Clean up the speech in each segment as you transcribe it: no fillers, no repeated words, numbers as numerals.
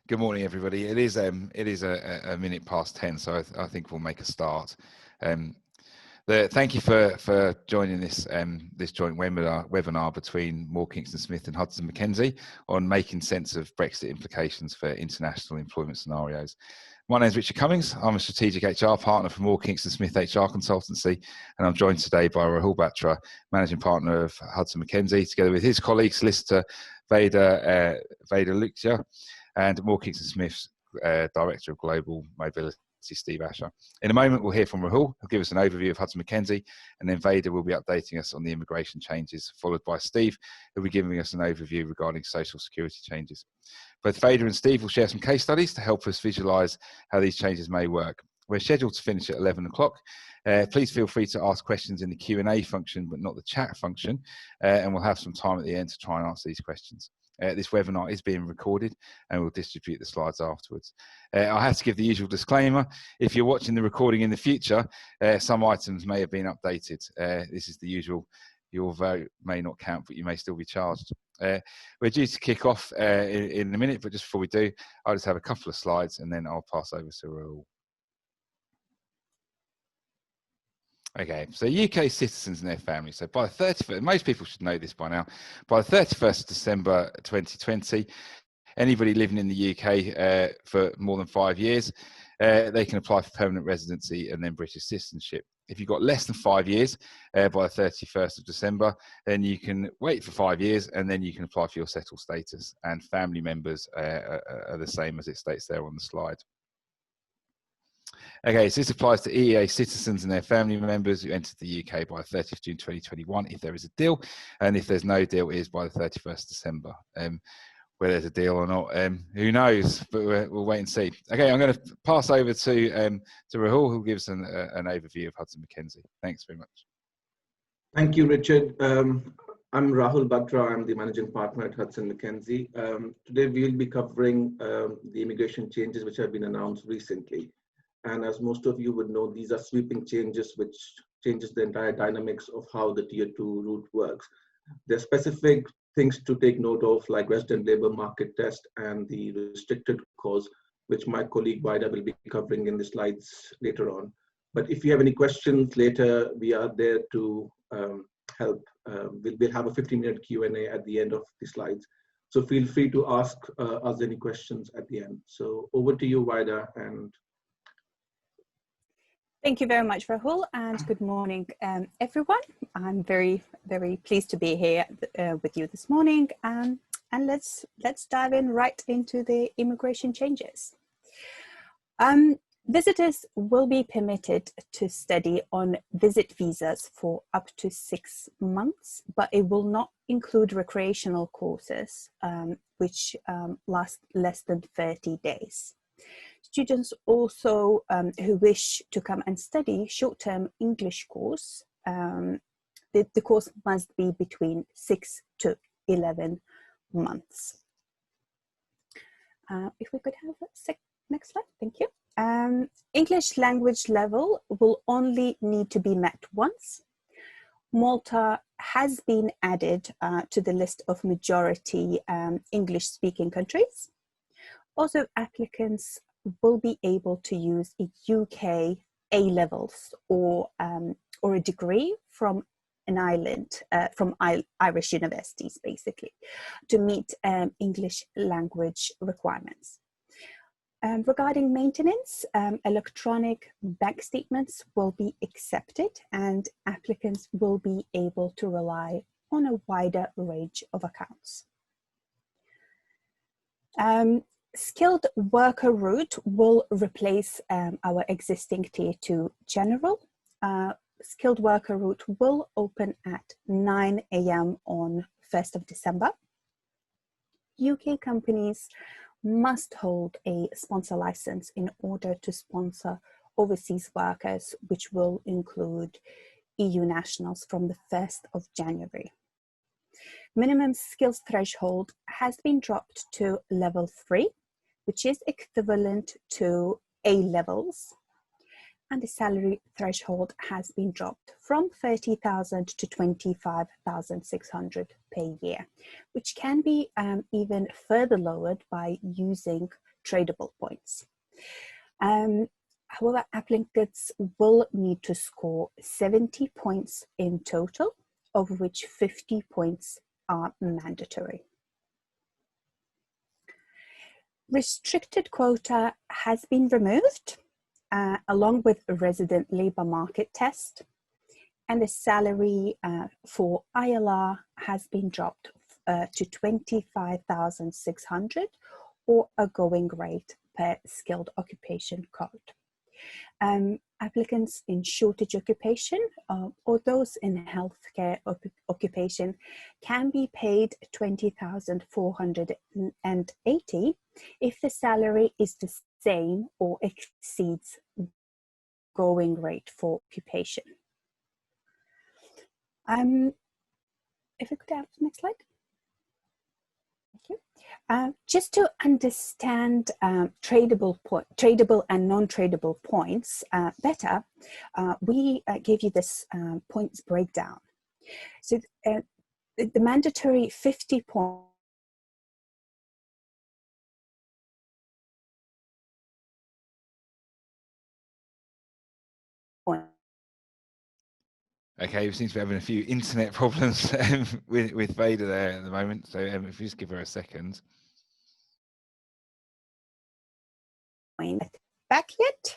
Good morning, everybody. It is a minute past 10, so I think we'll make a start. Thank you for joining this this joint webinar between Moore Kingston Smith and Hudson Mckenzie on making sense of Brexit implications for international employment scenarios. My name is Richard Cummings. I'm a strategic HR partner for Moore Kingston Smith HR consultancy, and I'm joined today by Rahul Batra, managing partner of Hudson Mckenzie, together with his colleague, Solicitor Vaida Lukaite, and Moore Kingston Smith's Director of Global Mobility, Steve Asher. In a moment, we'll hear from Rahul, who'll give us an overview of Hudson Mckenzie, and then Vaida will be updating us on the immigration changes, followed by Steve, who'll be giving us an overview regarding social security changes. Both Vaida and Steve will share some case studies to help us visualise how these changes may work. We're scheduled to finish at 11 o'clock. Please feel free to ask questions in the Q&A function, but not the chat function, and we'll have some time at the end to try and answer these questions. This webinar is being recorded and we'll distribute the slides afterwards. I have to give the usual disclaimer. If you're watching the recording in the future, some items may have been updated. This is the usual, your vote may not count, but you may still be charged. We're due to kick off in a minute, but just before we do, I'll just have a couple of slides and then I'll pass over to Rahul. Okay, so UK citizens and their families. So by the 31st, most people should know this by now, by the 31st of December 2020, anybody living in the UK for more than 5 years, they can apply for permanent residency and then British citizenship. If you've got less than 5 years by the 31st of December, then you can wait for 5 years and then you can apply for your settled status, and family members are the same as it states there on the slide. Okay, so this applies to EEA citizens and their family members who entered the UK by 30th June 2021 if there is a deal, and if there's no deal, it is by the 31st December. Whether there's a deal or not, who knows, but we'll wait and see. Okay, I'm going to pass over to Rahul, who gives an overview of Hudson Mckenzie. Thanks very much. Thank you, Richard. I'm Rahul Batra. I'm the managing partner at Hudson Mckenzie. Today we'll be covering the immigration changes which have been announced recently. And as most of you would know, these are sweeping changes which changes the entire dynamics of how the Tier 2 route works. There are specific things to take note of, like resident labour market test and the restricted cause, which my colleague Vaida will be covering in the slides later on. But if you have any questions later, we are there to help. We'll have a 15-minute Q&A at the end of the slides. So feel free to ask us any questions at the end. So over to you, Vaida. And thank you very much, Rahul, and good morning, everyone. I'm very, very pleased to be here with you this morning, and let's dive in right into the immigration changes. Visitors will be permitted to study on visit visas for up to 6 months, but it will not include recreational courses, which last less than 30 days. Students also who wish to come and study short-term English course, the course must be between 6 to 11 months. If we could have a next slide, thank you. English language level will only need to be met once. Malta has been added to the list of majority English-speaking countries. Also, applicants will be able to use a UK A-levels or a degree from an island, from Irish universities, basically, to meet English language requirements. Regarding maintenance, electronic bank statements will be accepted and applicants will be able to rely on a wider range of accounts. Skilled worker route will replace our existing Tier 2 general. Skilled worker route will open at 9 a.m. on 1st of December. UK companies must hold a sponsor license in order to sponsor overseas workers, which will include EU nationals from the 1st of January. Minimum skills threshold has been dropped to level 3, which is equivalent to A-levels, and the salary threshold has been dropped from 30,000 to 25,600 per year, which can be even further lowered by using tradable points. However, applicants will need to score 70 points in total, of which 50 points are mandatory. Restricted quota has been removed, along with a resident labour market test, and the salary for ILR has been dropped to 25,600 or a going rate per skilled occupation code. Applicants in shortage occupation or those in healthcare occupation can be paid 20,480 if the salary is the same or exceeds going rate for occupation. If we could have the next slide. Thank you. Just to understand tradable and non-tradable points better, we give you this points breakdown. So the mandatory 50 points Okay, we seem to be having a few internet problems with Vaida there at the moment. So if you just give her a second. Back yet?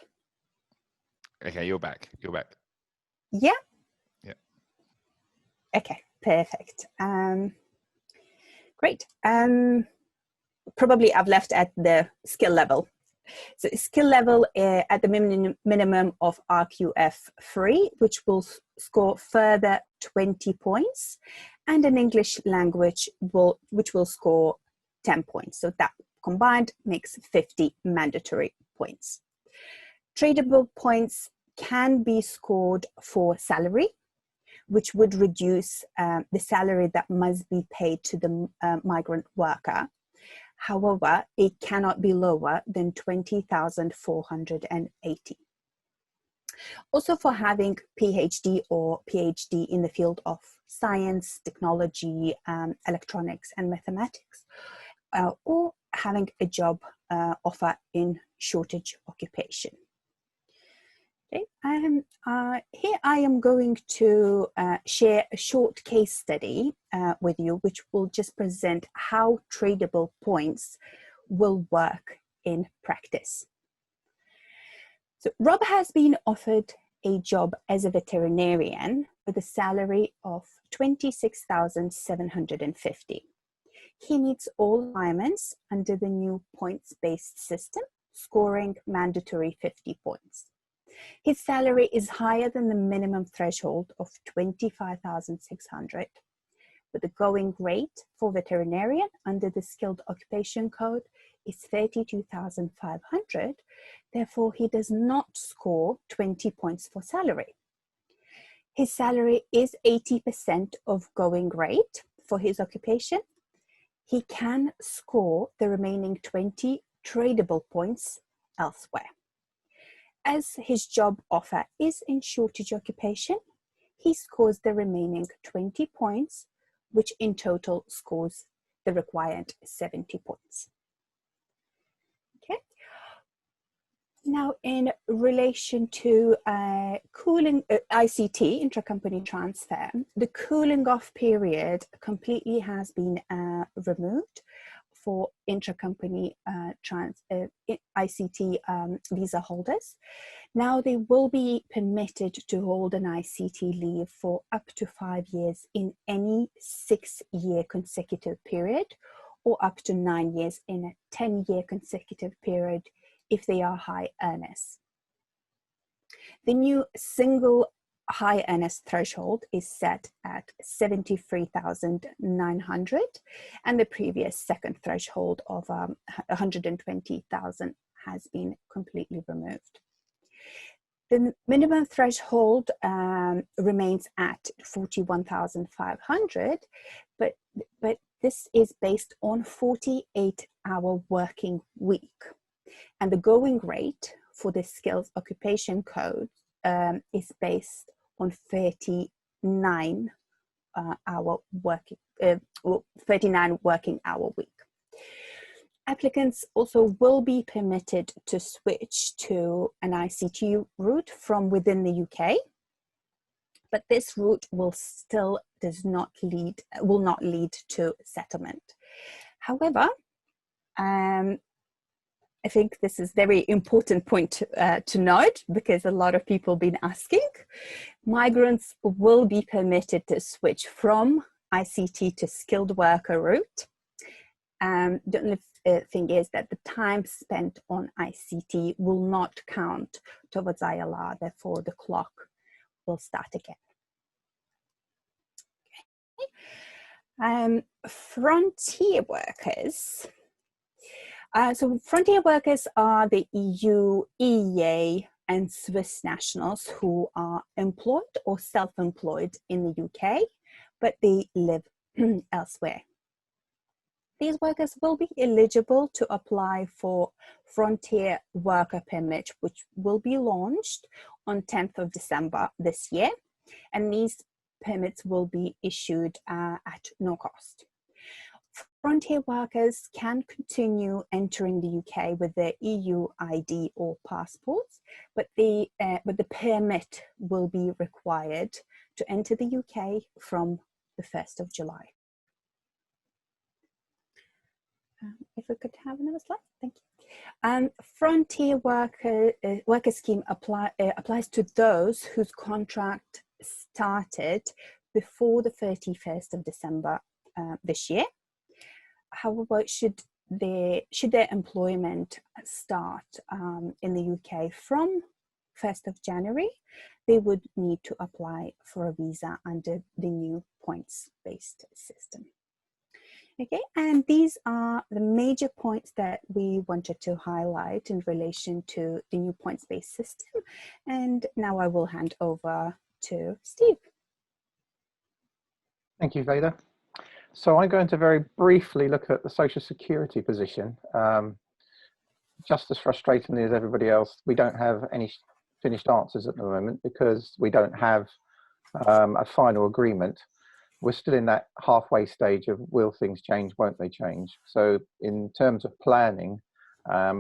Okay, you're back. You're back. Yeah. Yeah. Okay, perfect. Great. Probably I've left at the skill level. So skill level at the minimum of RQF 3, which will score further 20 points, and an English language which will score 10 points. So that combined makes 50 mandatory points. Tradable points can be scored for salary, which would reduce the salary that must be paid to the migrant worker. However, it cannot be lower than 20,480. Also for having PhD or PhD in the field of science, technology, electronics and mathematics, or having a job offer in shortage occupation. Okay. Here I am going to share a short case study with you, which will just present how tradable points will work in practice. So Rob has been offered a job as a veterinarian with a salary of 26,750. He meets all requirements under the new points-based system, scoring mandatory 50 points. His salary is higher than the minimum threshold of 25,600, but the going rate for veterinarian under the Skilled Occupation Code is 32,500. Therefore, he does not score 20 points for salary. His salary is 80% of going rate for his occupation. He can score the remaining 20 tradable points elsewhere. As his job offer is in shortage occupation, he scores the remaining 20 points, which in total scores the required 70 points. Okay. Now, in relation to cooling ICT, intracompany transfer, the cooling off period completely has been removed for intracompany ICT visa holders. Now they will be permitted to hold an ICT leave for up to 5 years in any 6-year consecutive period, or up to 9 years in a 10-year consecutive period if they are high earners. The new single high earners threshold is set at 73,900, and the previous second threshold of 120,000 has been completely removed. The minimum threshold remains at 41,500, but this is based on 48-hour working week, and the going rate for the Skills Occupation Code is based on 39 working hour week. Applicants also will be permitted to switch to an ICT route from within the UK, but this route will not lead to settlement. However, I think this is a very important point to note, because a lot of people have been asking. Migrants will be permitted to switch from ICT to skilled worker route. The only thing is that the time spent on ICT will not count towards ILR, therefore the clock will start again. Okay. Frontier workers. So frontier workers are the EU, EEA and Swiss nationals who are employed or self-employed in the UK, but they live elsewhere. These workers will be eligible to apply for Frontier Worker Permit, which will be launched on 10th of December this year, and these permits will be issued at no cost. Frontier workers can continue entering the UK with their EU ID or passports, but the permit will be required to enter the UK from the 1st of July. If we could have another slide, thank you. Frontier worker scheme applies to those whose contract started before the 31st of December this year. However, should their employment start in the UK from 1st of January, they would need to apply for a visa under the new points-based system. Okay, and these are the major points that we wanted to highlight in relation to the new points-based system. And now I will hand over to Steve. Thank you, Vaida. So I'm going to very briefly look at the Social Security position. Just as frustratingly as everybody else, we don't have any finished answers at the moment because we don't have a final agreement. We're still in that halfway stage of will things change, won't they change? So in terms of planning,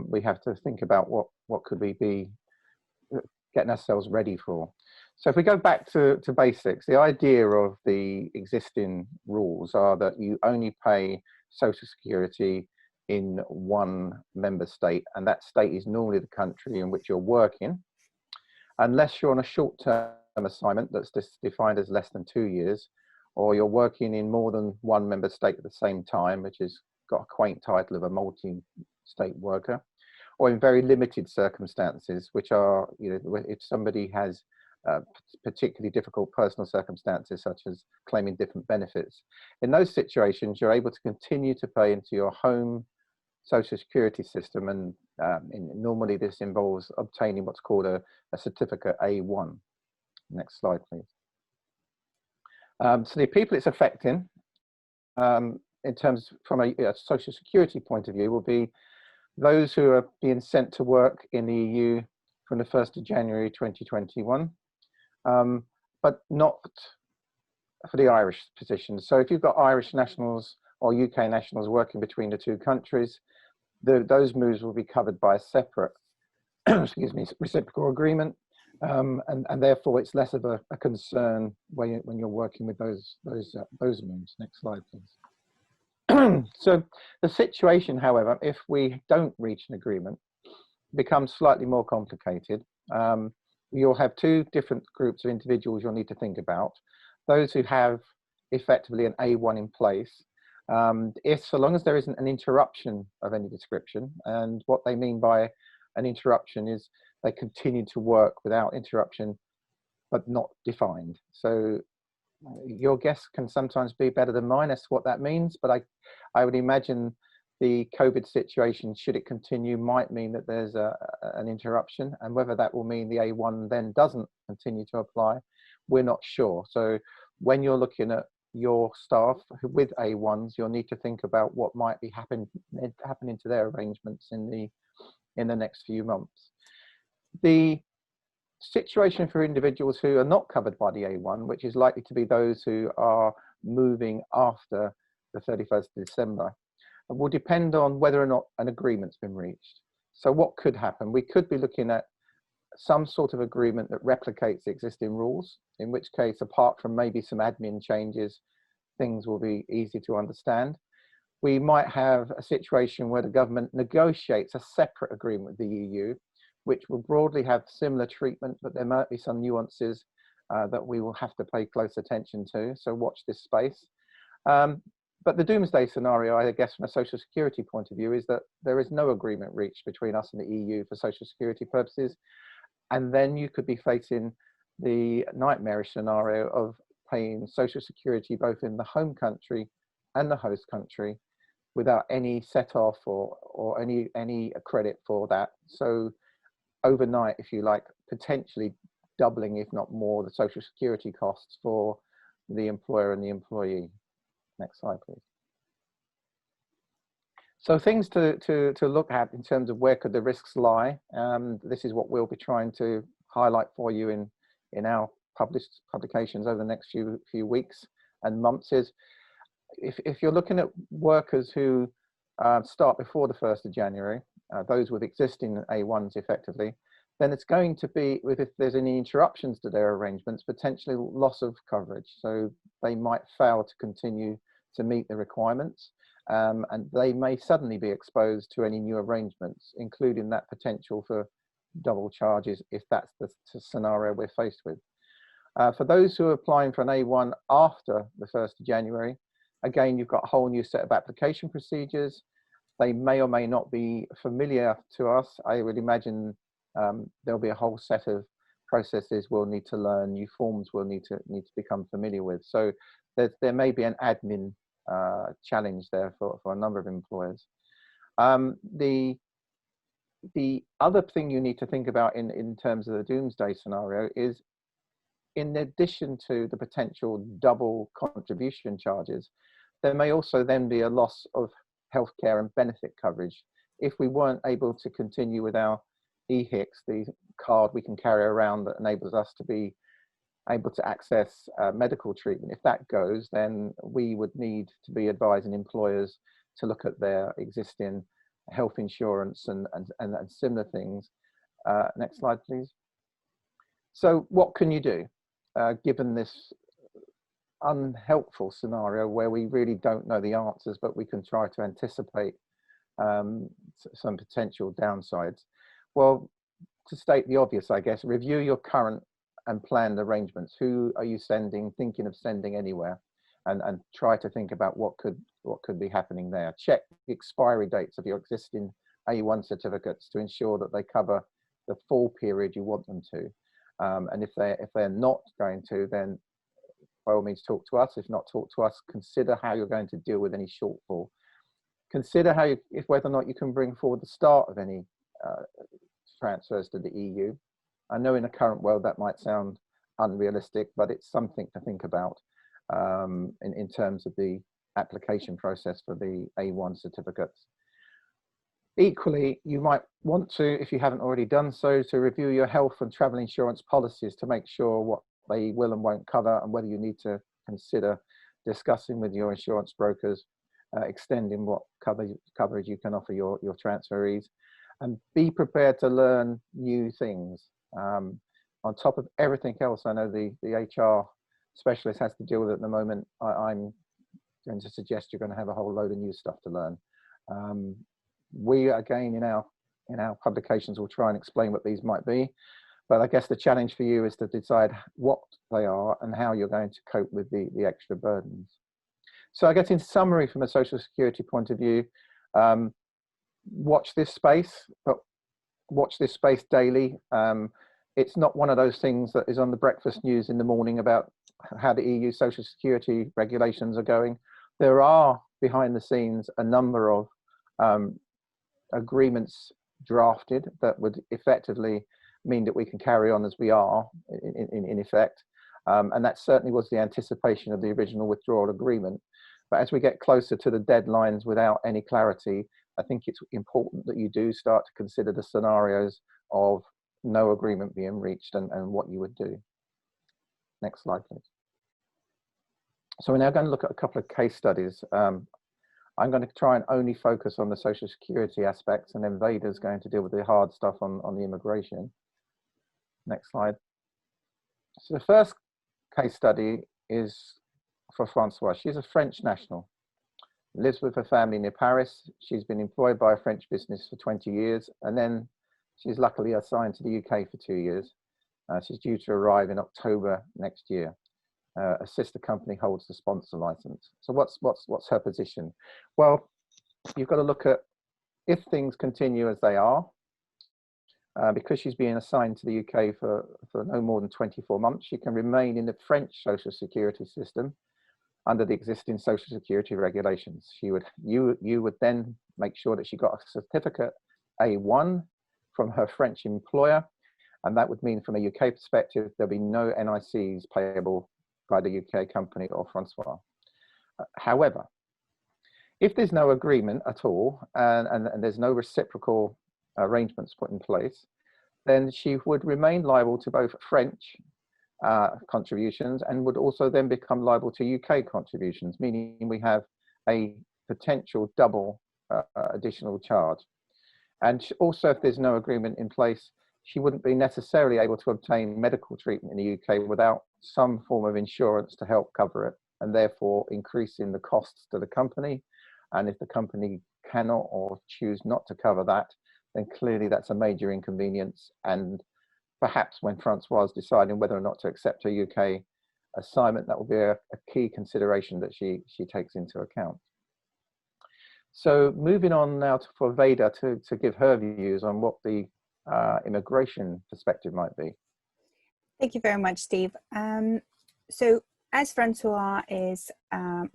we have to think about what could we be getting ourselves ready for. So if we go back to basics, the idea of the existing rules are that you only pay Social Security in one member state, and that state is normally the country in which you're working, unless you're on a short-term assignment that's defined as less than 2 years, or you're working in more than one member state at the same time, which has got a quaint title of a multi-state worker, or in very limited circumstances, which are, if somebody has particularly difficult personal circumstances, such as claiming different benefits. In those situations, you're able to continue to pay into your home Social Security system, and normally this involves obtaining what's called a certificate A1. Next slide, please. So the people it's affecting, in terms from a Social Security point of view, will be those who are being sent to work in the EU from the 1st of January 2021, but not for the Irish position. So if you've got Irish nationals or UK nationals working between the two countries, those moves will be covered by a separate excuse me, reciprocal agreement, and therefore it's less of a concern when you're working with those moves. Next slide, please. So the situation, however, if we don't reach an agreement, becomes slightly more complicated. You'll have two different groups of individuals you'll need to think about. Those who have effectively an A1 in place, so long as there isn't an interruption of any description, and what they mean by an interruption is they continue to work without interruption, but not defined. So your guess can sometimes be better than mine as to what that means, but I would imagine the COVID situation, should it continue, might mean that there's an interruption, and whether that will mean the A1 then doesn't continue to apply, we're not sure. So when you're looking at your staff with A1s, you'll need to think about what might be happening to their arrangements in the next few months. The situation for individuals who are not covered by the A1, which is likely to be those who are moving after the 31st of December, will depend on whether or not an agreement's been reached. So what could happen? We could be looking at some sort of agreement that replicates existing rules, in which case, apart from maybe some admin changes, things will be easy to understand. We might have a situation where the government negotiates a separate agreement with the EU, which will broadly have similar treatment, but there might be some nuances that we will have to pay close attention to. So watch this space. But the doomsday scenario, I guess, from a social security point of view, is that there is no agreement reached between us and the EU for social security purposes. And then you could be facing the nightmarish scenario of paying social security both in the home country and the host country without any set off or any credit for that. So overnight, if you like, potentially doubling, if not more, the social security costs for the employer and the employee. Next slide, please. So things to look at in terms of where could the risks lie. This is what we'll be trying to highlight for you in our published publications over the next few weeks and months. Is if you're looking at workers who start before the 1st of January, those with existing A1s effectively, then it's going to be, if there's any interruptions to their arrangements, potentially loss of coverage. So they might fail to continue to meet the requirements, and they may suddenly be exposed to any new arrangements, including that potential for double charges if that's the scenario we're faced with. For those who are applying for an A1 after the 1st of January, again, you've got a whole new set of application procedures. They may or may not be familiar to us. I would imagine there'll be a whole set of processes we'll need to learn, new forms we'll need to become familiar with. So there may be an admin challenge there for a number of employers. The other thing you need to think about in terms of the doomsday scenario is, in addition to the potential double contribution charges, there may also then be a loss of healthcare and benefit coverage. If we weren't able to continue with our EHICS, the card we can carry around that enables us to be able to access medical treatment, if that goes, then we would need to be advising employers to look at their existing health insurance and similar things. Next slide, please. So what can you do given this unhelpful scenario where we really don't know the answers, but we can try to anticipate some potential downsides? Well, to state the obvious, I guess, review your current and planned arrangements. Who are you thinking of sending anywhere? And try to think about what could be happening there. Check the expiry dates of your existing A1 certificates to ensure that they cover the full period you want them to. And if they're not going to, then by all means talk to us. If not, talk to us. Consider how you're going to deal with any shortfall. Consider whether or not you can bring forward the start of any transfers to the EU. I know in the current world that might sound unrealistic, but it's something to think about in terms of the application process for the A1 certificates. Equally, you might want to, if you haven't already done so, to review your health and travel insurance policies to make sure what they will and won't cover, and whether you need to consider discussing with your insurance brokers, extending what coverage you can offer your transferees, and be prepared to learn new things. On top of everything else, I know the HR specialist has to deal with at the moment. I'm going to suggest you're going to have a whole load of new stuff to learn. We, again, in our publications, will try and explain what these might be, but I guess the challenge for you is to decide what they are and how you're going to cope with the extra burdens. So I guess in summary, from a social security point of view, watch this space, but watch this space daily. It's not one of those things that is on the breakfast news in the morning about how the EU social security regulations are going. There are, behind the scenes, a number of agreements drafted that would effectively mean that we can carry on as we are in effect. And that certainly was the anticipation of the original withdrawal agreement. But as we get closer to the deadlines without any clarity, I think it's important that you do start to consider the scenarios of no agreement being reached and what you would do. Next slide, please. So we're now going to look at a couple of case studies. I'm going to try and only focus on the social security aspects, and then Vaida's going to deal with the hard stuff on the immigration. Next slide. So the first case study is for Francoise. She's a French national, lives with her family near Paris. She's been employed by a French business for 20 years, and then she's luckily assigned to the UK for 2 years. She's due to arrive in October next year. A sister company holds the sponsor license. So what's her position? Well, you've got to look at if things continue as they are, because she's being assigned to the UK for no more than 24 months, she can remain in the French social security system under the existing social security regulations. You would then make sure that she got a certificate A1 from her French employer, and that would mean from a UK perspective, there'll be no NICs payable by the UK company or Francois. However, if there's no agreement at all and there's no reciprocal arrangements put in place, then she would remain liable to both French contributions and would also then become liable to UK contributions, meaning we have a potential double additional charge. And also, if there's no agreement in place, she wouldn't be necessarily able to obtain medical treatment in the UK without some form of insurance to help cover it, and therefore increasing the costs to the company. And if the company cannot or choose not to cover that, then clearly that's a major inconvenience. And perhaps when Francois is deciding whether or not to accept a UK assignment, that will be a key consideration that she takes into account. So moving on now for Vaida to give her views on what the immigration perspective might be. Thank you very much, Steve. So as Francois is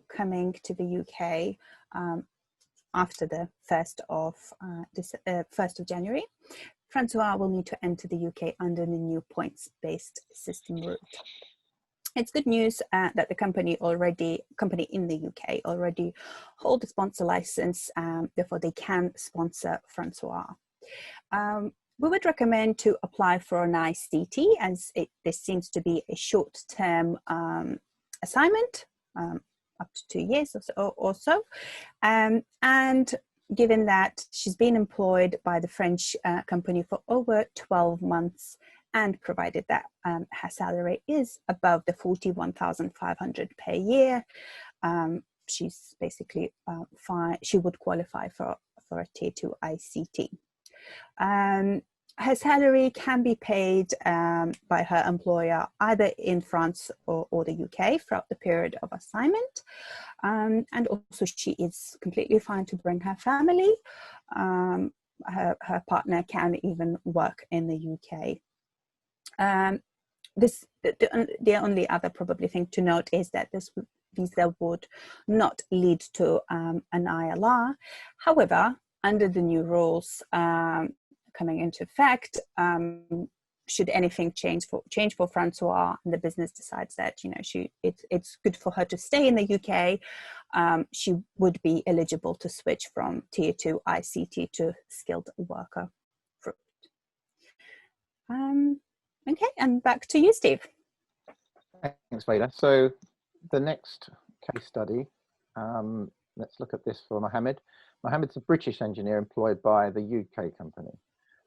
coming to the UK after the 1st of January, Francois will need to enter the UK under the new points-based system route. It's good news that the company in the UK already hold a sponsor license, therefore they can sponsor Francois. We would recommend to apply for an ICT, as this seems to be a short-term assignment, up to 2 years or so. And given that she's been employed by the French company for over 12 months, and provided that her salary is above the 41,500 per year, she's basically fine. She would qualify for a Tier 2 ICT. Her salary can be paid by her employer either in France or the UK throughout the period of assignment. And also she is completely fine to bring her family. Her partner can even work in the UK. The only other probably thing to note is that this visa would not lead to an ILR. However, under the new rules coming into effect, should anything change for Francois and the business decides that it's good for her to stay in the UK, she would be eligible to switch from Tier 2 ICT to skilled worker route. Okay, and back to you, Steve. Thanks, Vaida. So the next case study, let's look at this for Mohammed. Mohammed's a British engineer employed by the UK company.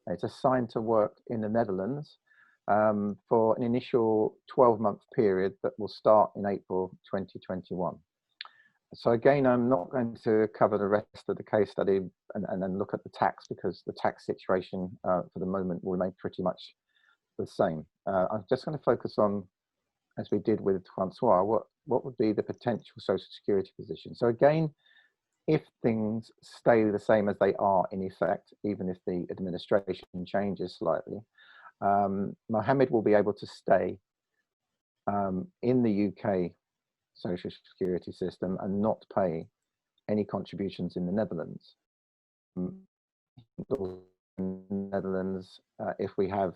It's assigned to work in the Netherlands for an initial 12-month period that will start in April 2021. So again, I'm not going to cover the rest of the case study and then look at the tax, because the tax situation for the moment will remain pretty much the same. I'm just going to focus on, as we did with Francois, what would be the potential social security position. So again, if things stay the same as they are in effect, even if the administration changes slightly, Mohammed will be able to stay in the UK social security system and not pay any contributions in the Netherlands. Netherlands, if we have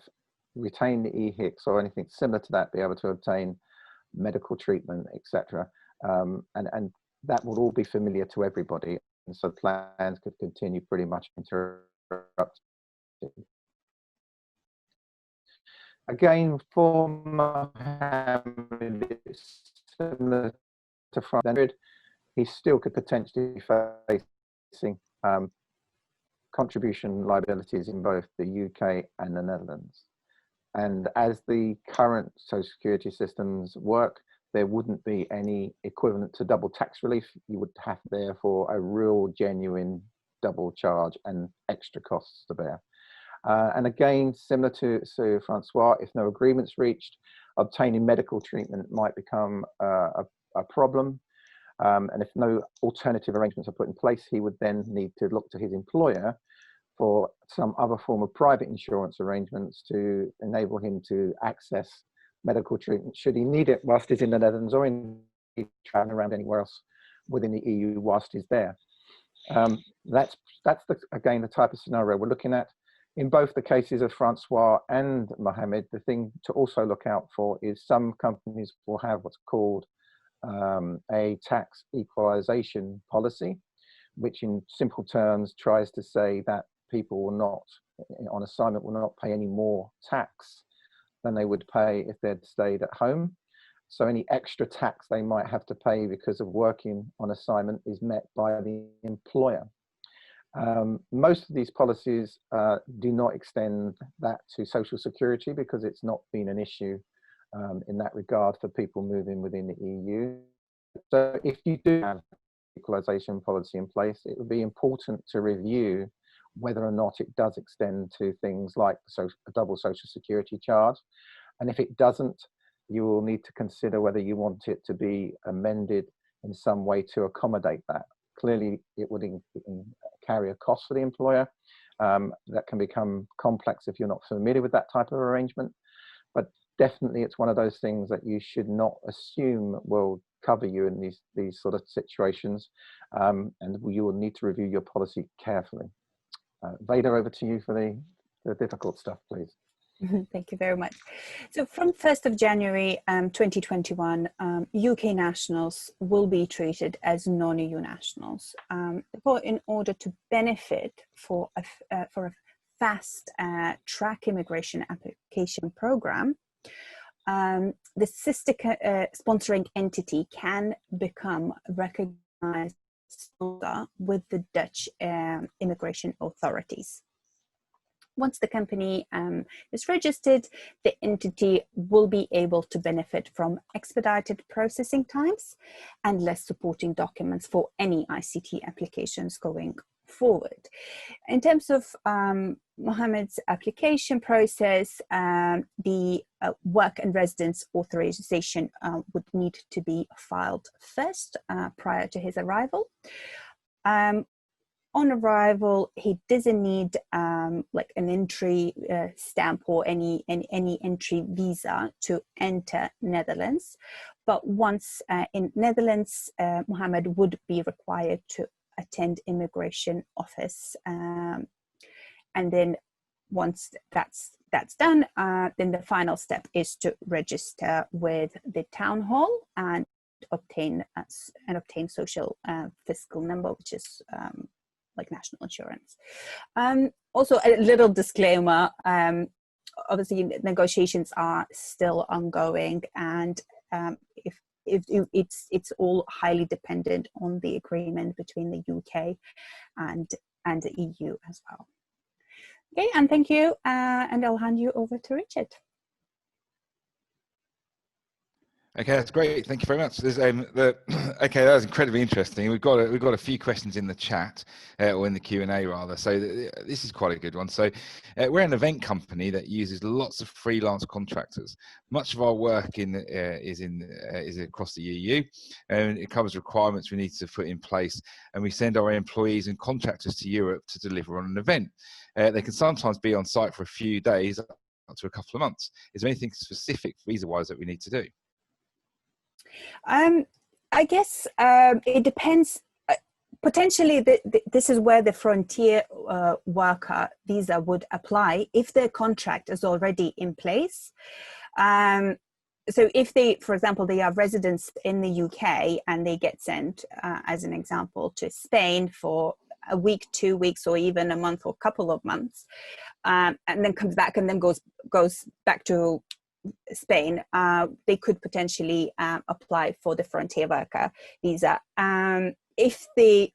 retained the EHICS or anything similar to that, be able to obtain medical treatment, etc. And that will all be familiar to everybody, and so plans could continue pretty much uninterrupted. Again, for Mohammed, it's similar to France. he still could potentially be facing contribution liabilities in both the UK and the Netherlands. And as the current social security systems work, there wouldn't be any equivalent to double tax relief. You would have therefore a real genuine double charge and extra costs to bear. And again, similar to Francois, if no agreement's reached, obtaining medical treatment might become a problem. And if no alternative arrangements are put in place, he would then need to look to his employer for some other form of private insurance arrangements to enable him to access medical treatment should he need it whilst he's in the Netherlands or in traveling around anywhere else within the EU whilst he's there. That's again the type of scenario we're looking at. In both the cases of Francois and Mohammed, the thing to also look out for is some companies will have what's called a tax equalization policy, which in simple terms tries to say that people will not, on assignment, will not pay any more tax than they would pay if they'd stayed at home. So any extra tax they might have to pay because of working on assignment is met by the employer. Most of these policies do not extend that to Social Security because it's not been an issue in that regard for people moving within the EU. So if you do have an equalisation policy in place, it would be important to review whether or not it does extend to things like a double Social Security charge. And if it doesn't, you will need to consider whether you want it to be amended in some way to accommodate that. Clearly, it would carry a cost for the employer. That can become complex if you're not familiar with that type of arrangement. But definitely, it's one of those things that you should not assume will cover you in these sort of situations. And you will need to review your policy carefully. Vaida, over to you for the difficult stuff, please. Thank you very much. So from 1st of January 2021, UK nationals will be treated as non-EU nationals. In order to benefit for a fast track immigration application program, the sister sponsoring entity can become recognized with the Dutch immigration authorities. Once the company is registered, the entity will be able to benefit from expedited processing times and less supporting documents for any ICT applications going forward. In terms of Mohammed's application process, the work and residence authorization would need to be filed first prior to his arrival. On arrival, he doesn't need like an entry stamp or any entry visa to enter Netherlands. But once in Netherlands, Mohammed would be required to attend immigration office. And then once that's done, then the final step is to register with the town hall and obtain social fiscal number, which is like national insurance. Also, a little disclaimer, obviously negotiations are still ongoing, and if it's all highly dependent on the agreement between the UK and the EU as well. Okay, and thank you, and I'll hand you over to Richard. Okay, that's great. Thank you very much. There's, okay, that was incredibly interesting. We've got a few questions in the chat, or in the Q&A rather. So this is quite a good one. So we're an event company that uses lots of freelance contractors. Much of our work is across the EU, and it covers requirements we need to put in place. And we send our employees and contractors to Europe to deliver on an event. They can sometimes be on site for a few days, up to a couple of months. Is there anything specific visa-wise that we need to do? I guess it depends. Potentially, this is where the frontier worker visa would apply if their contract is already in place. So if they, for example, they are residents in the UK and they get sent, as an example, to Spain for a week, 2 weeks, or even a month or a couple of months, and then comes back and then goes back to Spain, they could potentially apply for the frontier worker visa. If they,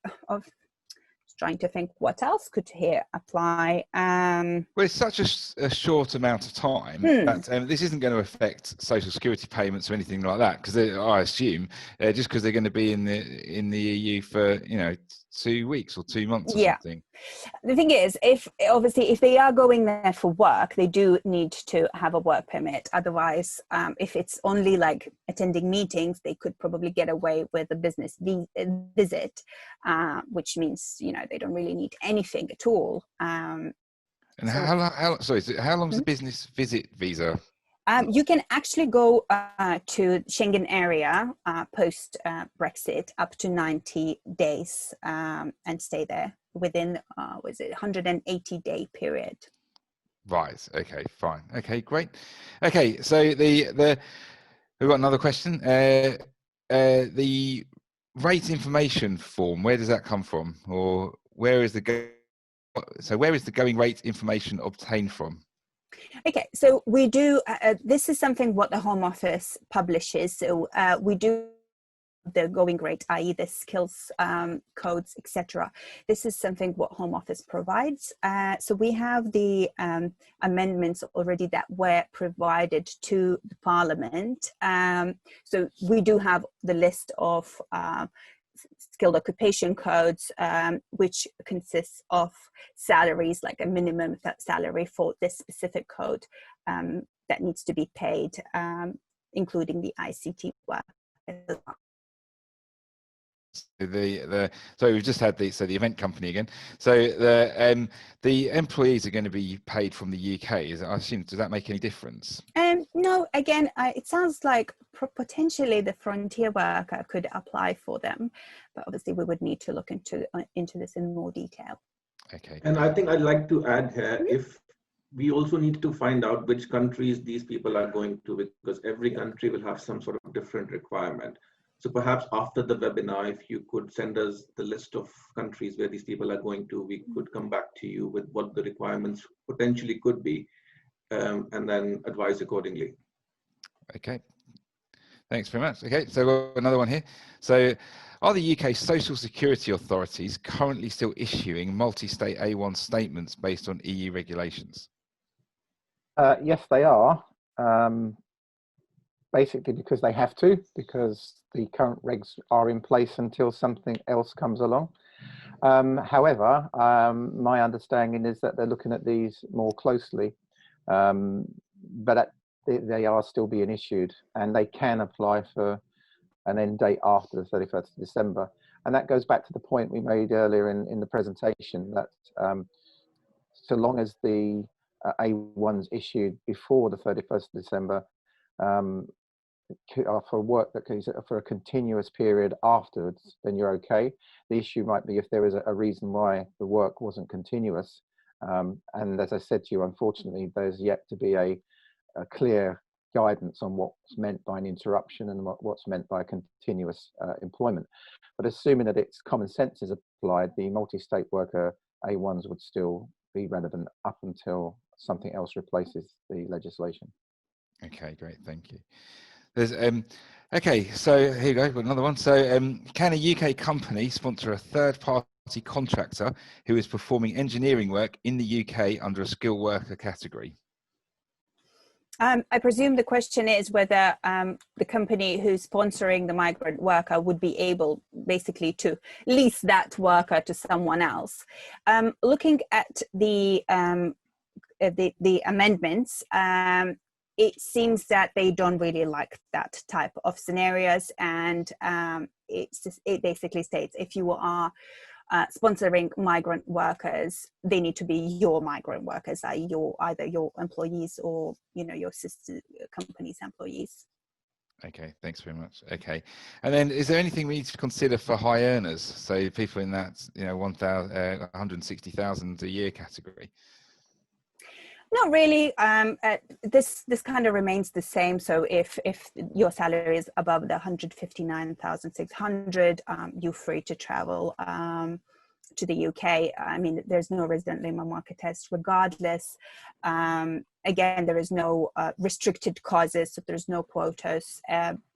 trying to think what else could here apply. Well, it's such a short amount of time that this isn't going to affect social security payments or anything like that, because I assume just because they're going to be in the EU for 2 weeks or 2 months or something. The thing is, if they are going there for work, they do need to have a work permit. Otherwise, if it's only like attending meetings, they could probably get away with a business visit, which means they don't really need anything at all. And how long is the business visit visa? You can actually go to Schengen area post Brexit up to 90 days and stay there within 180-day period. Right. Okay. Fine. Okay. Great. Okay. So we've got another question. The rate information form. Where does that come from, or where is the going rate information obtained from? Okay, so we do, this is something what the Home Office publishes. So we do the going rate, i.e. the skills codes, etc. This is something what Home Office provides. So we have the amendments already that were provided to the Parliament. So we do have the list of skilled occupation codes, which consists of salaries, like a minimum salary for this specific code that needs to be paid, including the ICT work. So we've just had the event company again. So the employees are going to be paid from the UK. I assume, does that make any difference? No, again, it sounds like potentially the frontier worker could apply for them, but obviously we would need to look into this in more detail. Okay. And I think I'd like to add here, if we also need to find out which countries these people are going to, because every country will have some sort of different requirement. So perhaps after the webinar, if you could send us the list of countries where these people are going to, we could come back to you with what the requirements potentially could be, and then advise accordingly. Okay. Thanks very much. Okay, so another one here. So are the UK social security authorities currently still issuing multi-state A1 statements based on EU regulations? Yes, they are. Basically because they have to, because the current regs are in place until something else comes along. However, my understanding is that they're looking at these more closely, but they are still being issued, and they can apply for an end date after the 31st of December. And that goes back to the point we made earlier in the presentation, that so long as the A1's issued before the 31st of December, for work that goes for a continuous period afterwards, then you're okay. The issue might be if there is a reason why the work wasn't continuous. And as I said to you, unfortunately, there's yet to be a clear guidance on what's meant by an interruption and what's meant by continuous employment. But assuming that it's common sense is applied, the multi-state worker A1s would still be relevant up until something else replaces the legislation. Okay, great, thank you. There's okay, so here you go, got another one. So can a UK company sponsor a third-party contractor who is performing engineering work in the UK under a skilled worker category? I presume the question is whether the company who's sponsoring the migrant worker would be able basically to lease that worker to someone else. Looking at the amendments, it seems that they don't really like that type of scenarios, and it basically states if you are sponsoring migrant workers, they need to be your migrant workers, i.e. either your employees or your sister company's employees. Okay, thanks very much. Okay, and then is there anything we need to consider for high earners? So people in that 160,000 a year category. Not really. This kind of remains the same. So if your salary is above the 159,600, you're free to travel to the UK. I mean, there's no resident labour market test regardless. again, there is no restricted causes, so there's no quotas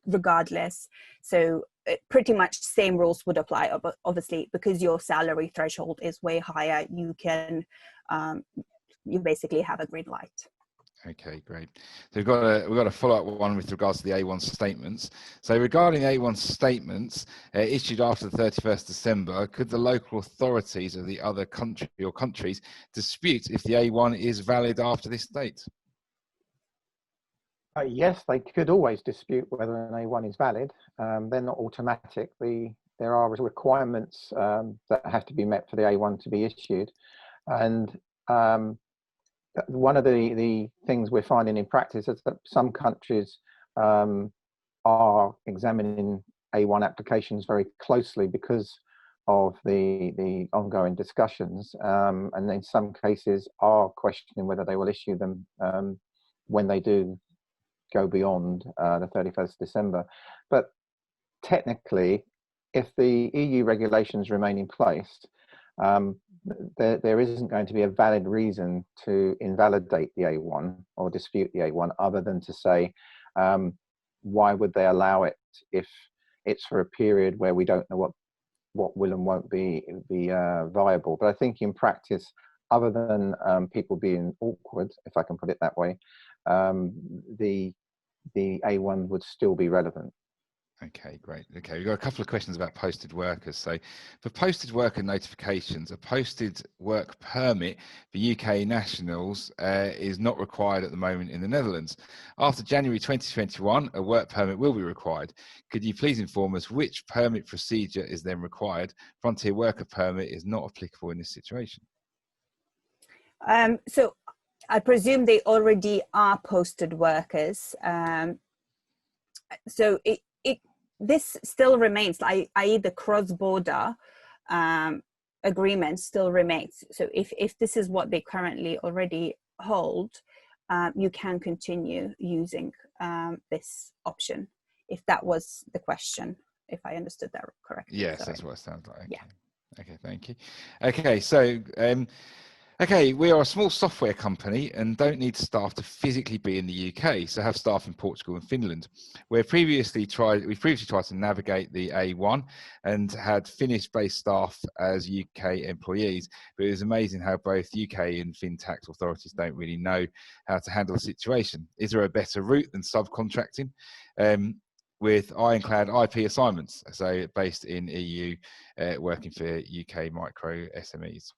regardless. So pretty much same rules would apply. Obviously, because your salary threshold is way higher, you can, you basically have a green light. Okay, great. So we've got a follow-up one with regards to the A1 statements. So regarding A1 statements issued after the 31st December, could the local authorities of the other country or countries dispute if the A1 is valid after this date? Yes, they could always dispute whether an A1 is valid. They're not automatic. There are requirements that have to be met for the A1 to be issued. And one of the things we're finding in practice is that some countries are examining A1 applications very closely because of the ongoing discussions, and in some cases are questioning whether they will issue them when they do go beyond the 31st December. But technically, if the EU regulations remain in place, there isn't going to be a valid reason to invalidate the A1 or dispute the A1 other than to say, why would they allow it if it's for a period where we don't know what will and won't be viable. But I think in practice, other than people being awkward, if I can put it that way, the A1 would still be relevant. Okay, great. Okay, we've got a couple of questions about posted workers. So for posted worker notifications, a posted work permit for UK nationals is not required at the moment in the Netherlands. After January 2021, a work permit will be required. Could you please inform us which permit procedure is then required? Frontier worker permit is not applicable in this situation. So I presume they already are posted workers. So this still remains, i.e. the cross-border agreement still remains. So if this is what they currently already hold, you can continue using this option, if that was the question, if I understood that correctly. Yes, Sorry. that's what it sounds like. Okay. Yeah. Okay, thank you. Okay, so okay, we are a small software company and don't need staff to physically be in the UK, so have staff in Portugal and Finland. We've previously tried to navigate the A1 and had Finnish-based staff as UK employees, but it was amazing how both UK and Finn tax authorities don't really know how to handle the situation. Is there a better route than subcontracting? With ironclad IP assignments, so based in EU, working for UK micro SMEs.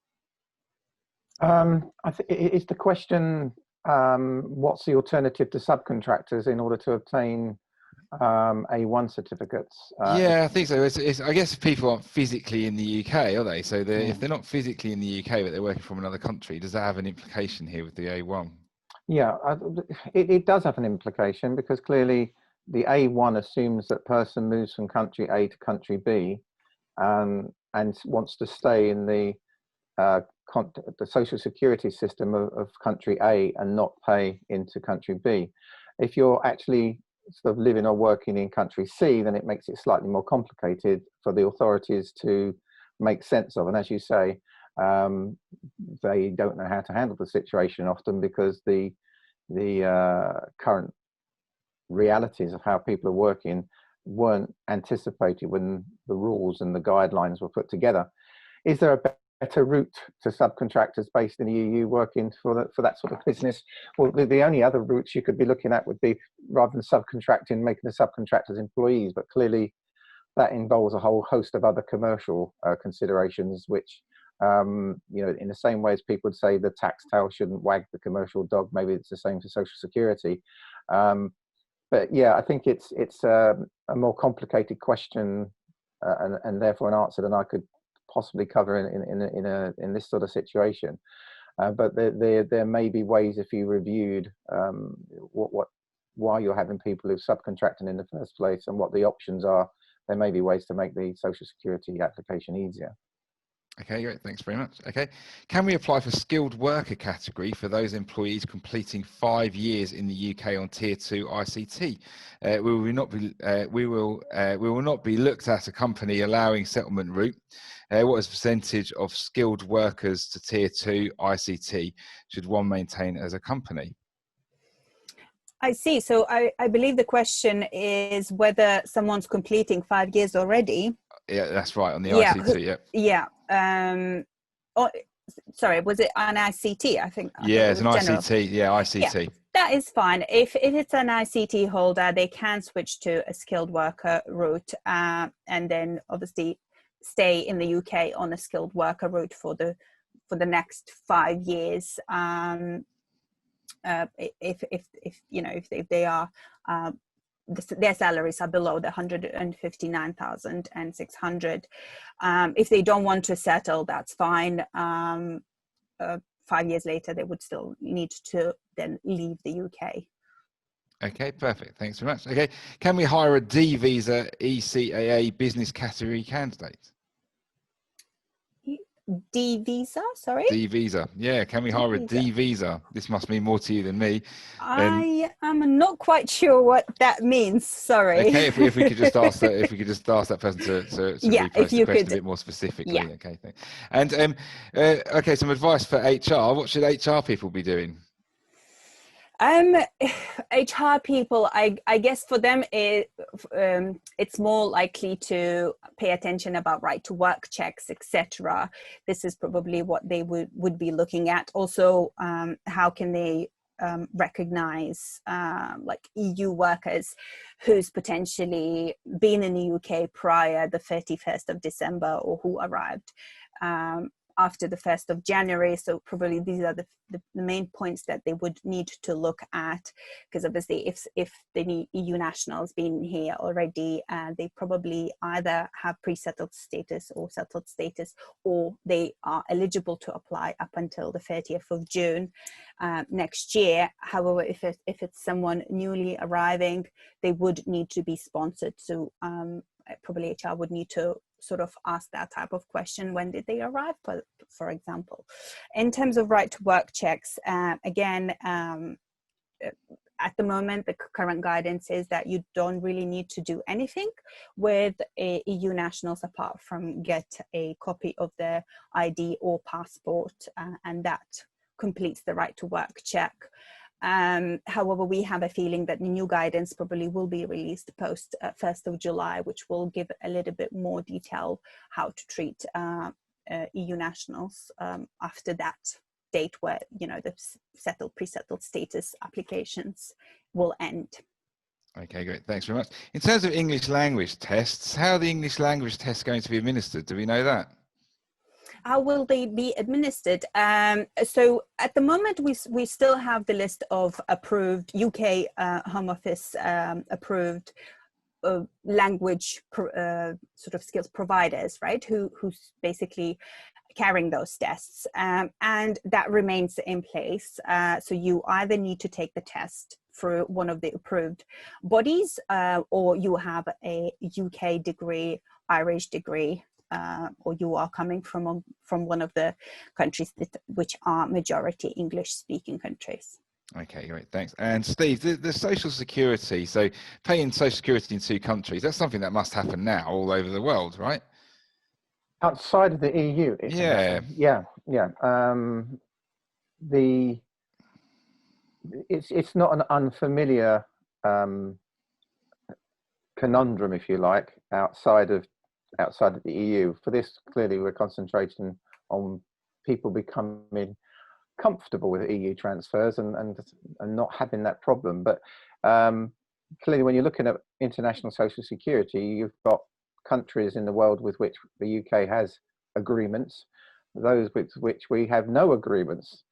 Is the question, what's the alternative to subcontractors in order to obtain A1 certificates? Yeah, I think so. I guess if people aren't physically in the UK, are they? So if they're not physically in the UK, but they're working from another country, does that have an implication here with the A1? Yeah, it does have an implication, because clearly the A1 assumes that person moves from country A to country B and wants to stay in the social security system of country A and not pay into country B. If you're actually sort of living or working in country C, then it makes it slightly more complicated for the authorities to make sense of. And as you say, they don't know how to handle the situation often, because the current realities of how people are working weren't anticipated when the rules and the guidelines were put together. Is there a better route to subcontractors based in the EU working for that sort of business? Well, the only other routes you could be looking at would be, rather than subcontracting, making the subcontractors employees, but clearly that involves a whole host of other commercial considerations, which you know, in the same way as people would say the tax tail shouldn't wag the commercial dog, maybe it's the same for social security. But yeah, I think it's a more complicated question and therefore an answer than I could possibly cover in this sort of situation. But there may be ways, if you reviewed why you're having people who subcontracting in the first place and what the options are, there may be ways to make the social security application easier. Okay, great. Thanks very much. Okay, can we apply for skilled worker category for those employees completing 5 years in the UK on Tier 2 ICT? We will not be looked at a company allowing settlement route. What is the percentage of skilled workers to Tier 2 ICT should one maintain as a company? I see. So I believe the question is whether someone's completing 5 years already. Yeah, that's right, on the Yeah, ICT, yeah. Oh, sorry, was it an ICT? I think yeah, it it's was an general. ICT. Yeah, ICT. Yeah, that is fine. If it's an ICT holder, they can switch to a skilled worker route, and then obviously stay in the UK on a skilled worker route for the next 5 years. If you know, if they are their salaries are below the 159,600. If they don't want to settle, that's fine. 5 years later, they would still need to then leave the UK. Okay, perfect. Thanks very much. Okay, can we hire a D visa ECAA business category candidate? D visa, sorry? D visa. Yeah, can we hire a D visa? This must mean more to you than me. I am not quite sure what that means. Sorry. Okay, if we could just ask that, that person to yeah, rephrase the question could, a bit more specifically. Yeah. Okay, thanks. And okay, some advice for HR. What should HR people be doing? HR people, I guess for them it's more likely to pay attention about right to work checks, etc. This is probably what they would be looking at. Also, how can they recognize like EU workers who's potentially been in the UK prior the 31st of December or who arrived after the 1st of January. So probably these are the main points that they would need to look at, because obviously if the EU nationals been here already, they probably either have pre-settled status or settled status, or they are eligible to apply up until the 30th of June next year. However, if it's someone newly arriving, they would need to be sponsored. So probably HR would need to sort of ask that type of question. When did they arrive, for example? In terms of right to work checks, again, at the moment, the current guidance is that you don't really need to do anything with EU nationals apart from get a copy of their ID or passport, and that completes the right to work check. However, we have a feeling that the new guidance probably will be released post 1st of July, which will give a little bit more detail how to treat EU nationals after that date, where, you know, the pre-settled status applications will end. Okay, great. Thanks very much. In terms of English language tests, how are the English language tests going to be administered? Do we know that? How will they be administered? So at the moment, we still have the list of approved UK Home Office approved language sort of skills providers, right? Who's basically carrying those tests, and that remains in place. So you either need to take the test through one of the approved bodies, or you have a UK degree, Irish degree, or you are coming from one of the countries which are majority English speaking countries. Okay, great, thanks. And Steve, the social security, so paying social security in 2 countries, that's something that must happen now all over the world, right? Outside of the EU, Yeah. It's not an unfamiliar conundrum, if you like, outside of the EU. For this, clearly, we're concentrating on people becoming comfortable with EU transfers and not having that problem. But clearly, when you're looking at international social security, you've got countries in the world with which the UK has agreements, those with which we have no agreements,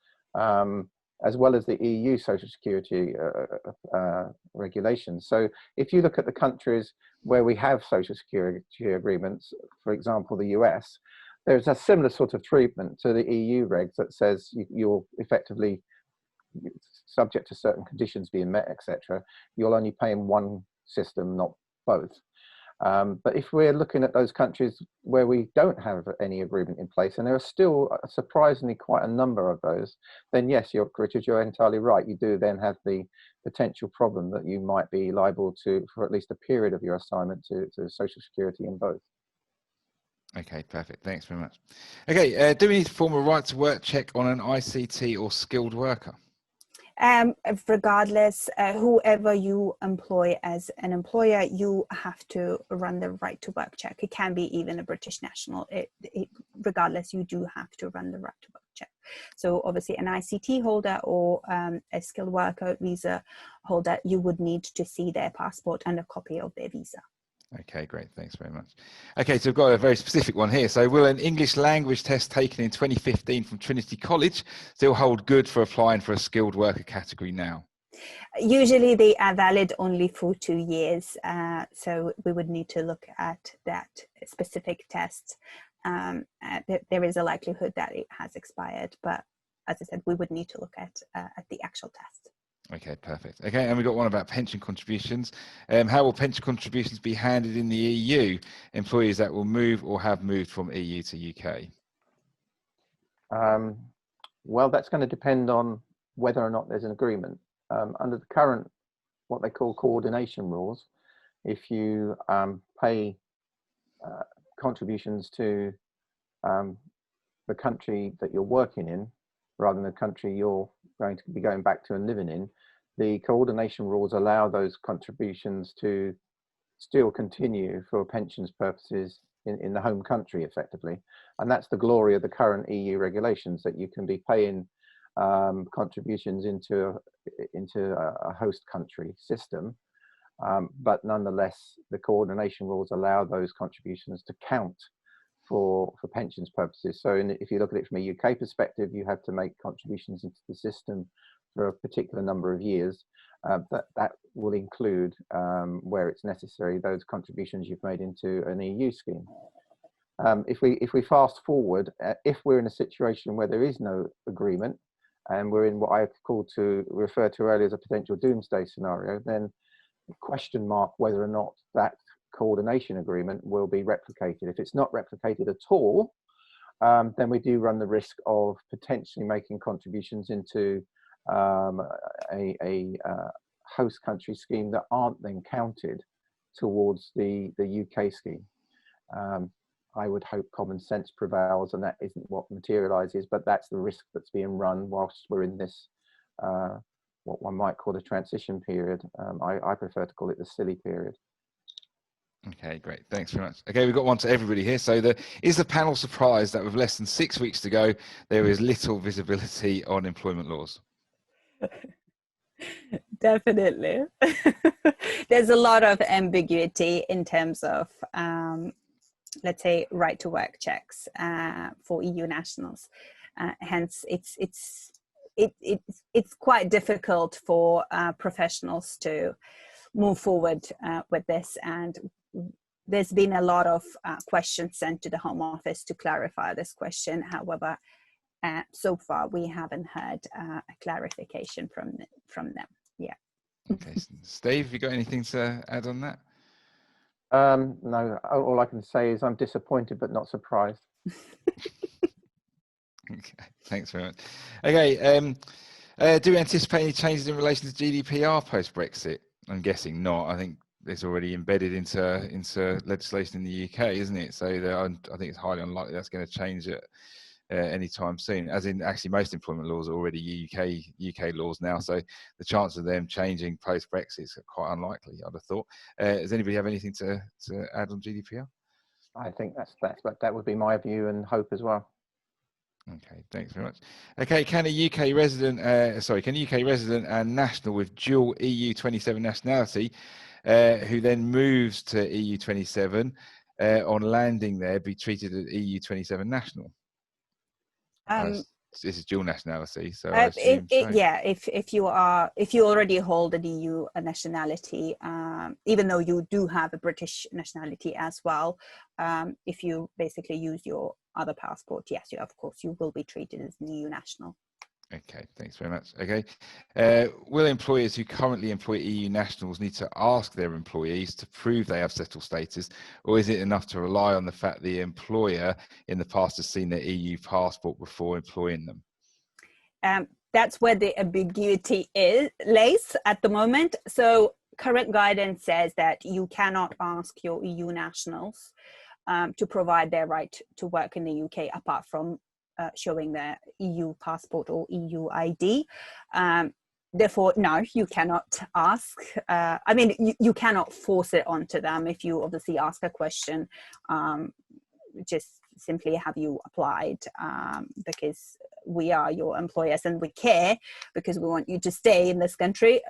as well as the EU social security regulations. So if you look at the countries where we have social security agreements, for example, the US, there's a similar sort of treatment to the EU regs that says you're effectively subject to certain conditions being met, etc. You'll only pay in one system, not both. But if we're looking at those countries where we don't have any agreement in place, and there are still surprisingly quite a number of those, then yes, Richard, you're entirely right. You do then have the potential problem that you might be liable to, for at least a period of your assignment, to Social Security in both. Okay, perfect. Thanks very much. Okay, do we need to form a right to work check on an ICT or skilled worker? Regardless, whoever you employ as an employer, you have to run the right to work check. It can be even a British national. Regardless, you do have to run the right to work check. So obviously an ICT holder or a skilled worker visa holder, you would need to see their passport and a copy of their visa. Okay, great. Thanks very much. Okay, so we've got a very specific one here. So will an English language test taken in 2015 from Trinity College still hold good for applying for a skilled worker category now? Usually they are valid only for 2 years. So we would need to look at that specific test. There is a likelihood that it has expired, but as I said, we would need to look at the actual test. Okay, perfect. Okay, and we've got one about pension contributions. How will pension contributions be handled in the EU? Employees that will move or have moved from EU to UK? Well, that's going to depend on whether or not there's an agreement. Under the current, what they call coordination rules, if you pay contributions to the country that you're working in, rather than the country you're going to be going back to and living in, the coordination rules allow those contributions to still continue for pensions purposes in the home country effectively. And that's the glory of the current EU regulations, that you can be paying contributions into a host country system, but nonetheless the coordination rules allow those contributions to count for pensions purposes. So if you look at it from a UK perspective, you have to make contributions into the system for a particular number of years. That will include, where it's necessary, those contributions you've made into an EU scheme. If we fast forward, if we're in a situation where there is no agreement, and we're in what I refer to earlier as a potential doomsday scenario, then question mark whether or not that coordination agreement will be replicated. If it's not replicated at all, then we do run the risk of potentially making contributions into a host country scheme that aren't then counted towards the UK scheme. I would hope common sense prevails, and that isn't what materializes, but that's the risk that's being run whilst we're in this what one might call the transition period. I prefer to call it the silly period. Okay, great. Thanks very much. Okay, we've got one to everybody here. So is the panel surprised that with less than 6 weeks to go, there is little visibility on employment laws? Definitely. There's a lot of ambiguity in terms of, let's say, right to work checks for EU nationals. Hence, it's quite difficult for professionals to move forward with this, and there's been a lot of questions sent to the Home Office to clarify this question. However, so far we haven't had a clarification from them. Yeah. Okay, Steve, have you got anything to add on that? No, all I can say is I'm disappointed but not surprised. Okay, thanks very much. Okay, do we anticipate any changes in relation to GDPR post-Brexit? I'm guessing not. I think it's already embedded into legislation in the UK, isn't it? So I think it's highly unlikely that's going to change it anytime soon. As in, actually, most employment laws are already UK laws now. So the chance of them changing post-Brexit is quite unlikely, I'd have thought. Does anybody have anything to add on GDPR? I think that would be my view and hope as well. Okay, thanks very much. Okay, can a UK resident and national with dual EU 27 nationality, who then moves to EU 27 on landing there, be treated as EU 27 national? This is dual nationality, so I assume so. Yeah, if you already hold an EU nationality, even though you do have a British nationality as well, if you basically use your other passport, yes, of course you will be treated as an EU national. Okay, thanks very much. Okay, will employers who currently employ EU nationals need to ask their employees to prove they have settled status, or is it enough to rely on the fact the employer in the past has seen their EU passport before employing them? That's where the ambiguity lays at the moment. So current guidance says that you cannot ask your EU nationals to provide their right to work in the UK apart from showing their EU passport or EU ID. therefore, no, you cannot ask. I mean, you cannot force it onto them. If you obviously ask a question, just simply have you applied, because we are your employers and we care because we want you to stay in this country.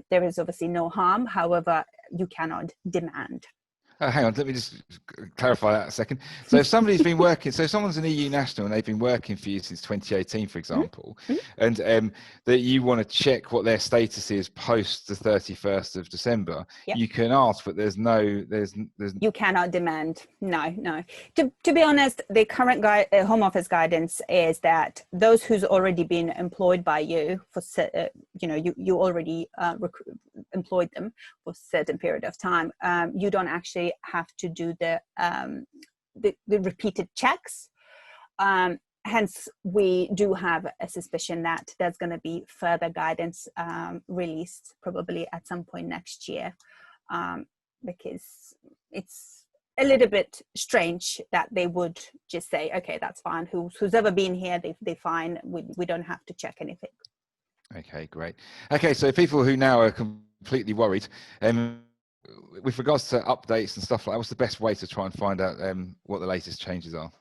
There is obviously no harm. However, you cannot demand. Hang on, let me just clarify that a second. So if somebody's been working, so someone's an EU national and they've been working for you since 2018, for example, and that you want to check what their status is post the 31st of December, you can ask, but there's you cannot demand. No. To be honest, the current Home Office guidance is that those who's already been employed by you for, you already employed them for a certain period of time. You don't actually have to do the repeated checks. Hence, we do have a suspicion that there's going to be further guidance released probably at some point next year, because it's a little bit strange that they would just say, okay, that's fine. Who's ever been here, they're fine. We don't have to check anything. Okay, great. Okay, so people who now are completely worried, with regards to updates and stuff like that, what's the best way to try and find out what the latest changes are?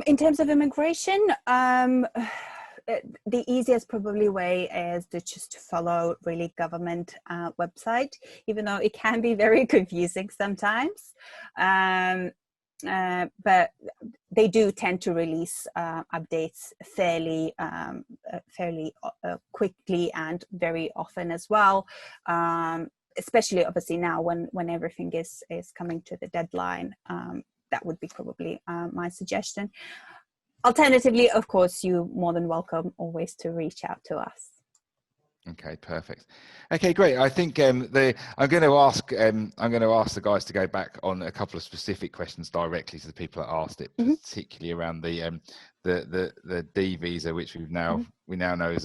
In terms of immigration, the easiest probably way is to just follow really government website, even though it can be very confusing sometimes. But they do tend to release updates fairly quickly and very often as well. Especially obviously now when everything is coming to the deadline. That would be probably my suggestion. Alternatively, of course, you're more than welcome always to reach out to us. Okay, perfect. Okay, great. I think I'm going to ask the guys to go back on a couple of specific questions directly to the people that asked it, particularly around the D visa, which we now know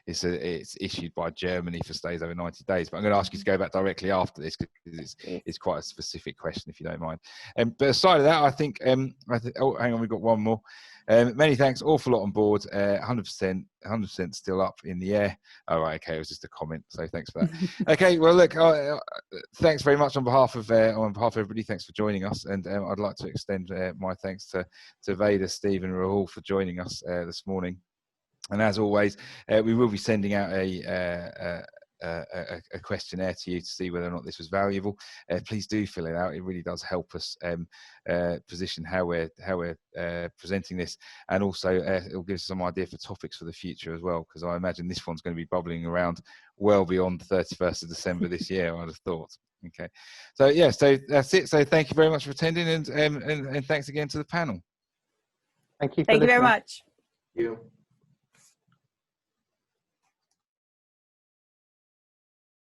it's issued by Germany for stays over 90 days. But I'm going to ask you to go back directly after this because it's quite a specific question, if you don't mind. But aside of that, I think oh, hang on, we've got one more. Many thanks, awful lot on board, 100% still up in the air. All right, okay, it was just a comment, so thanks for that. Okay, well, look, thanks very much on behalf of everybody. Thanks for joining us, and I'd like to extend my thanks to Vaida, Steve, and Rahul for joining us this morning. And as always, we will be sending out a questionnaire to you to see whether or not this was valuable. Please do fill it out. It really does help us position how we're presenting this, and also it'll give us some idea for topics for the future as well, because I imagine this one's going to be bubbling around well beyond the 31st of December this year, I'd have thought. Okay, so yeah, so that's it. So thank you very much for attending, and thanks again to the panel. Thank you. Thank you very much. Thank you.